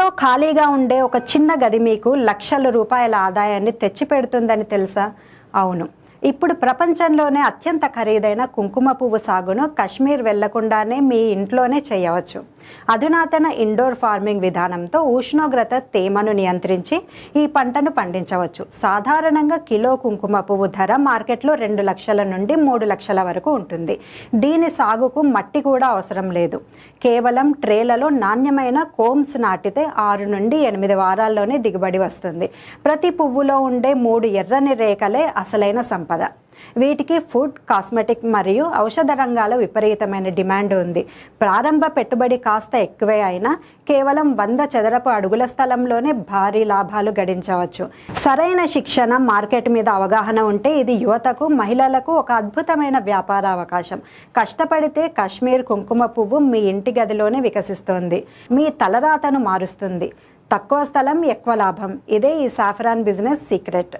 ఇంట్లో ఖాళీగా ఉండే ఒక చిన్న గది మీకు లక్షల రూపాయల ఆదాయాన్ని తెచ్చిపెడుతుందని తెలుసా? అవును. ఇప్పుడు ప్రపంచంలోనే అత్యంత ఖరీదైన కుంకుమ పువ్వు సాగును కాశ్మీర్ వెళ్లకుండానే మీ ఇంట్లోనే చేయవచ్చు. అధునాతన ఇండోర్ ఫార్మింగ్ విధానంతో ఉష్ణోగ్రత తేమను నియంత్రించి ఈ పంటను పండించవచ్చు. సాధారణంగా కిలో కుంకుమ పువ్వు ధర మార్కెట్లో 2 లక్షల నుండి 3 లక్షల వరకు ఉంటుంది. దీని సాగుకు మట్టి కూడా అవసరం లేదు. కేవలం ట్రేలలో నాణ్యమైన కోమ్స్ నాటితే 6 నుండి 8 వారాల్లోనే దిగుబడి వస్తుంది. ప్రతి పువ్వులో ఉండే 3 ఎర్రని రేఖలే అసలైన సంపద. వీటికి ఫుడ్, కాస్మెటిక్ మరియు ఔషధ రంగాల విపరీతమైన డిమాండ్ ఉంది. ప్రారంభ పెట్టుబడి కాస్త ఎక్కువే అయినా కేవలం 100 చదరపు అడుగుల స్థలంలోనే భారీ లాభాలు గడించవచ్చు. సరైన శిక్షణ, మార్కెట్ మీద అవగాహన ఉంటే ఇది యువతకు, మహిళలకు ఒక అద్భుతమైన వ్యాపార అవకాశం. కష్టపడితే కాశ్మీర్ కుంకుమ పువ్వు మీ ఇంటి గదిలోనే వికసిస్తోంది. మీ తలరాతను మారుస్తుంది. తక్కువ స్థలం, ఎక్కువ లాభం. ఇదే ఈ సాఫ్రాన్ బిజినెస్ సీక్రెట్.